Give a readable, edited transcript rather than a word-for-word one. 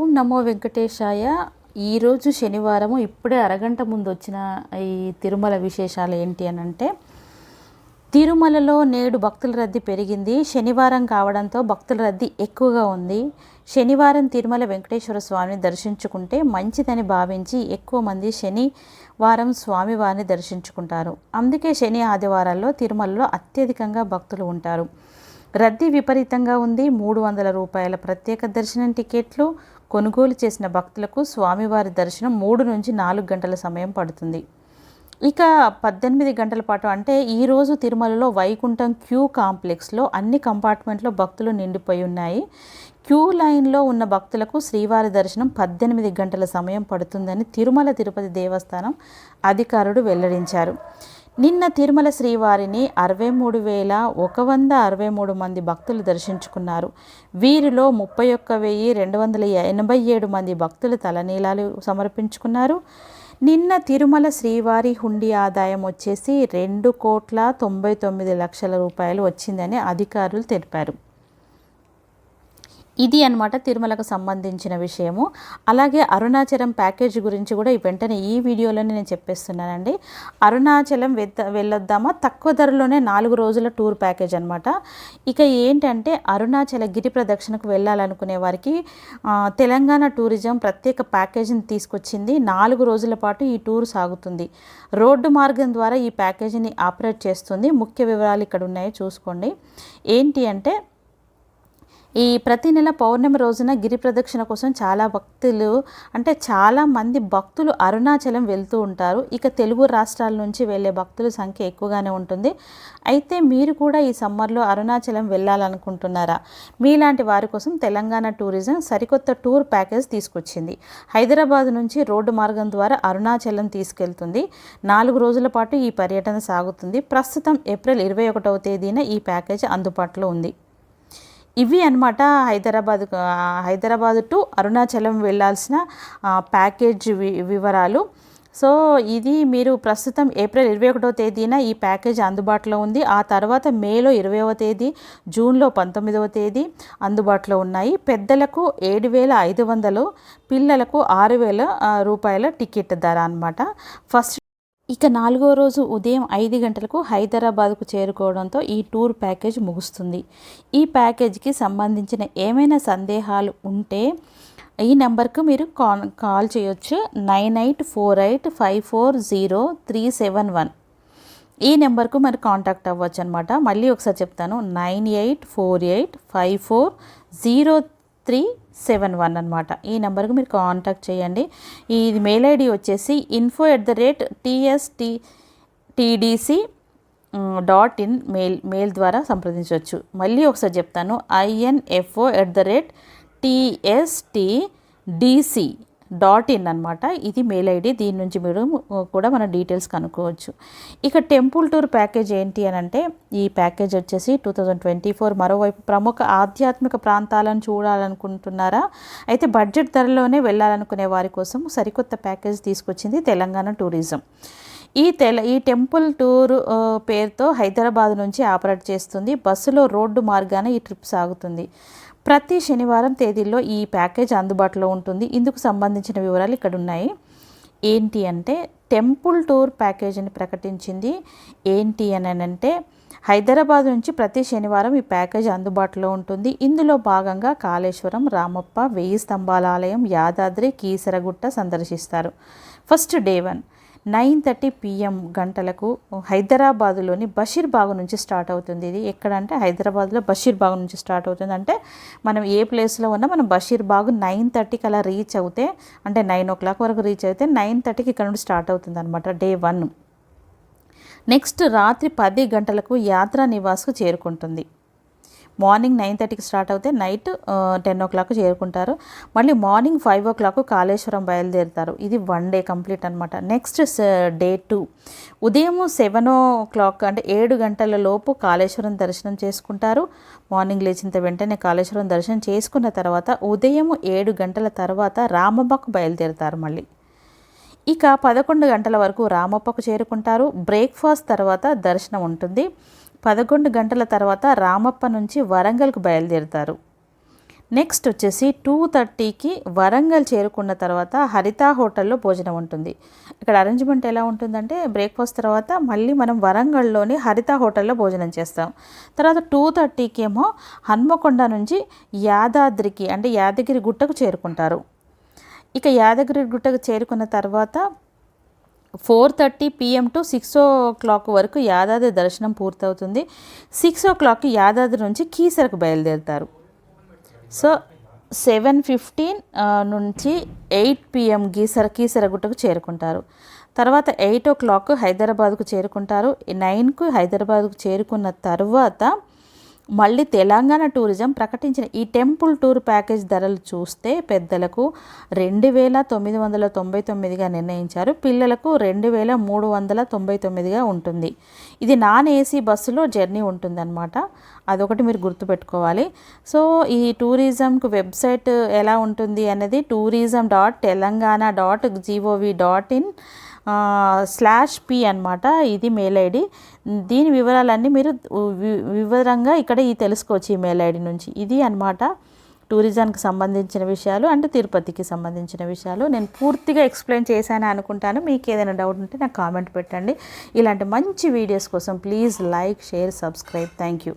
ఓం నమో వెంకటేశాయ. ఈరోజు శనివారము ఇప్పుడే అరగంట ముందు వచ్చిన ఈ తిరుమల విశేషాలు ఏంటి అని అంటే, తిరుమలలో నేడు భక్తుల రద్దీ పెరిగింది. శనివారం కావడంతో భక్తుల రద్దీ ఎక్కువగా ఉంది. శనివారం తిరుమల వెంకటేశ్వర స్వామిని దర్శించుకుంటే మంచిదని భావించి ఎక్కువ మంది శనివారం స్వామివారిని దర్శించుకుంటారు. అందుకే శని ఆదివారాల్లో తిరుమలలో అత్యధికంగా భక్తులు ఉంటారు. రద్దీ విపరీతంగా ఉంది. 300 రూపాయల ప్రత్యేక దర్శనం టికెట్లు కొనుగోలు చేసిన భక్తులకు స్వామివారి దర్శనం 3 నుంచి 4 గంటల సమయం పడుతుంది. ఇక 18 గంటల పాటు అంటే ఈరోజు తిరుమలలో వైకుంఠం క్యూ కాంప్లెక్స్లో అన్ని కంపార్ట్మెంట్లో భక్తులు నిండిపోయి ఉన్నాయి. క్యూ లైన్లో ఉన్న భక్తులకు శ్రీవారి దర్శనం 18 గంటల సమయం పడుతుందని తిరుమల తిరుపతి దేవస్థానం అధికారులు వెల్లడించారు. నిన్న తిరుమల శ్రీవారిని 63,163 మంది భక్తులు దర్శించుకున్నారు. వీరిలో 31,287 మంది భక్తులు తలనీలాలు సమర్పించుకున్నారు. నిన్న తిరుమల శ్రీవారి హుండీ ఆదాయం వచ్చేసి 2,99,00,000 రూపాయలు వచ్చిందని అధికారులు తెలిపారు. ఇది అన్నమాట తిరుమలకు సంబంధించిన విషయము. అలాగే అరుణాచలం ప్యాకేజీ గురించి కూడా వెంటనే ఈ వీడియోలోనే నేను చెప్పేస్తున్నానండి. అరుణాచలం వెళ్ళొద్దామా, తక్కువ ధరలోనే 4 రోజుల టూర్ ప్యాకేజ్ అనమాట. ఇక ఏంటంటే అరుణాచల గిరి ప్రదక్షిణకు వెళ్ళాలనుకునే వారికి తెలంగాణ టూరిజం ప్రత్యేక ప్యాకేజీని తీసుకొచ్చింది. 4 రోజుల పాటు ఈ టూర్ సాగుతుంది. రోడ్డు మార్గం ద్వారా ఈ ప్యాకేజీని ఆపరేట్ చేస్తుంది. ముఖ్య వివరాలు ఇక్కడ ఉన్నాయో చూసుకోండి. ఏంటి అంటే, ఈ ప్రతి నెల పౌర్ణమి రోజున గిరి ప్రదక్షిణ కోసం చాలా మంది భక్తులు అరుణాచలం వెళ్తూ ఉంటారు. ఇక తెలుగు రాష్ట్రాల నుంచి వెళ్ళే భక్తుల సంఖ్య ఎక్కువగానే ఉంటుంది. అయితే మీరు కూడా ఈ సమ్మర్లో అరుణాచలం వెళ్ళాలనుకుంటున్నారా? మీలాంటి వారి కోసం తెలంగాణ టూరిజం సరికొత్త టూర్ ప్యాకేజ్ తీసుకొచ్చింది. హైదరాబాద్ నుంచి రోడ్డు మార్గం ద్వారా అరుణాచలం తీసుకెళ్తుంది. 4 రోజుల పాటు ఈ పర్యటన సాగుతుంది. ప్రస్తుతం ఏప్రిల్ 21వ తేదీన ఈ ప్యాకేజ్ అందుబాటులో ఉంది. ఇవి అన్నమాట హైదరాబాద్ టు అరుణాచలం వెళ్ళాల్సిన ప్యాకేజ్ వివరాలు. సో ఇది మీరు ప్రస్తుతం ఏప్రిల్ 21వ తేదీన ఈ ప్యాకేజ్ అందుబాటులో ఉంది. ఆ తర్వాత మేలో 20వ తేదీ, జూన్లో 19వ తేదీ అందుబాటులో ఉన్నాయి. పెద్దలకు 7,500, పిల్లలకు 6,000 రూపాయల టికెట్ ధర అన్నమాట. ఇక 4వ రోజు ఉదయం 5 గంటలకు హైదరాబాద్కు చేరుకోవడంతో ఈ టూర్ ప్యాకేజ్ ముగుస్తుంది. ఈ ప్యాకేజీకి సంబంధించిన ఏమైనా సందేహాలు ఉంటే ఈ నెంబర్కు మీరు కాల్ చేయొచ్చు. 9848540371 ఈ నెంబర్కు మరి కాంటాక్ట్ అవ్వచ్చు అనమాట. మళ్ళీ ఒకసారి చెప్తాను, 9848540371 అనమాట. ఈ నెంబర్కి మీరు కాంటాక్ట్ చేయండి. ఇది మెయిల్ ఐడి వచ్చేసి info@tstdc.in మెయిల్ ద్వారా సంప్రదించవచ్చు. మళ్ళీ ఒకసారి చెప్తాను, info@tstdc.in అనమాట. ఇది మెయిల్ ఐడి. దీని నుంచి మీరు కూడా మన డీటెయిల్స్ కనుక్కోవచ్చు. ఇక టెంపుల్ టూర్ ప్యాకేజ్ ఏంటి అని అంటే, ఈ ప్యాకేజ్ వచ్చేసి 2024. మరోవైపు ప్రముఖ ఆధ్యాత్మిక ప్రాంతాలను చూడాలనుకుంటున్నారా? అయితే బడ్జెట్ ధరలోనే వెళ్ళాలనుకునే వారి కోసం సరికొత్త ప్యాకేజ్ తీసుకొచ్చింది తెలంగాణ టూరిజం. ఈ టెంపుల్ టూర్ పేరుతో హైదరాబాద్ నుంచి ఆపరేట్ చేస్తుంది. బస్సులో రోడ్డు మార్గాన ఈ ట్రిప్ సాగుతుంది. ప్రతి శనివారం తేదీల్లో ఈ ప్యాకేజ్ అందుబాటులో ఉంటుంది. ఇందుకు సంబంధించిన వివరాలు ఇక్కడ ఉన్నాయి. ఏంటి అంటే, టెంపుల్ టూర్ ప్యాకేజీని ప్రకటించింది. ఏంటి అని అంటే, హైదరాబాద్ నుంచి ప్రతి శనివారం ఈ ప్యాకేజ్ అందుబాటులో ఉంటుంది. ఇందులో భాగంగా కాళేశ్వరం, రామప్ప, 1000 స్తంభాల ఆలయం, యాదాద్రి, కీసరగుట్ట సందర్శిస్తారు. ఫస్ట్ డే 1 9:30 PM గంటలకు హైదరాబాదులోని బషీర్బాగ్ నుంచి స్టార్ట్ అవుతుంది. ఇది ఎక్కడంటే హైదరాబాద్లో బషీర్బాగ్ నుంచి స్టార్ట్ అవుతుంది. అంటే మనం ఏ ప్లేస్లో ఉన్నా మనం బషీర్బాగ్ 9:30కి అలా రీచ్ అవుతే, అంటే 9 o'clock వరకు రీచ్ అయితే 9:30కి ఇక్కడ నుండి స్టార్ట్ అవుతుంది అనమాట డే 1. నెక్స్ట్ రాత్రి 10 గంటలకు యాత్రా నివాస్కు చేరుకుంటుంది. మార్నింగ్ 9:30కి స్టార్ట్ అవుతే నైట్ 10 o'clock చేరుకుంటారు. మళ్ళీ మార్నింగ్ 5 o'clock కాళేశ్వరం బయలుదేరుతారు. ఇది 1 డే కంప్లీట్ అనమాట. నెక్స్ట్ డే 2 ఉదయం 7 o'clock అంటే 7 గంటల లోపు కాళేశ్వరం దర్శనం చేసుకుంటారు. మార్నింగ్ లేచిన వెంటనే కాళేశ్వరం దర్శనం చేసుకున్న తర్వాత ఉదయం 7 గంటల తర్వాత రామప్పకు బయలుదేరుతారు. మళ్ళీ ఇక 11 గంటల వరకు రామప్పకు చేరుకుంటారు. బ్రేక్ఫాస్ట్ తర్వాత దర్శనం ఉంటుంది. 11 గంటల తర్వాత రామప్ప నుంచి వరంగల్కు బయలుదేరుతారు. నెక్స్ట్ వచ్చేసి 2:30కి వరంగల్ చేరుకున్న తర్వాత హరిత హోటల్లో భోజనం ఉంటుంది. ఇక్కడ అరేంజ్మెంట్ ఎలా ఉంటుందంటే బ్రేక్ఫాస్ట్ తర్వాత మళ్ళీ మనం వరంగల్లోని హరిత హోటల్లో భోజనం చేస్తాం. తర్వాత 2:30కి ఏమో హన్మకొండ నుంచి యాదాద్రికి అంటే యాదగిరి గుట్టకు చేరుకుంటారు. ఇక యాదగిరి గుట్టకు చేరుకున్న తర్వాత 4:30 PM టు 6 వరకు యాదాద్రి దర్శనం పూర్తవుతుంది. 6 యాదాద్రి నుంచి కీసరకు బయలుదేరుతారు. సో 7:15 నుంచి 8 PM కీసరగుట్టకు చేరుకుంటారు. తర్వాత 8 హైదరాబాద్కు చేరుకుంటారు. 9కు హైదరాబాద్కు చేరుకున్న తర్వాత మళ్ళీ తెలంగాణ టూరిజం ప్రకటించిన ఈ టెంపుల్ టూర్ ప్యాకేజ్ ధరలు చూస్తే పెద్దలకు 2,999గా నిర్ణయించారు. పిల్లలకు 2,399గా ఉంటుంది. ఇది నాన్ ఏసీ బస్సులో జర్నీ ఉంటుందన్నమాట. అదొకటి మీరు గుర్తుపెట్టుకోవాలి. సో ఈ టూరిజంకు వెబ్సైట్ ఎలా ఉంటుంది అనేది tourism.telangana.gov.in /p అనమాట. ఇది మెయిల్ ఐడి. దీని వివరాలన్నీ మీరు వివరంగా ఇక్కడ తెలుసుకోవచ్చు ఈ మెయిల్ ఐడి నుంచి. ఇది అనమాట టూరిజంకి సంబంధించిన విషయాలు అంటే తిరుపతికి సంబంధించిన విషయాలు. నేను పూర్తిగా ఎక్స్ప్లెయిన్ చేశాను అనుకుంటాను. మీకు ఏదైనా డౌట్ ఉంటే నాకు కామెంట్ పెట్టండి. ఇలాంటి మంచి వీడియోస్ కోసం please like, share, subscribe. Thank you.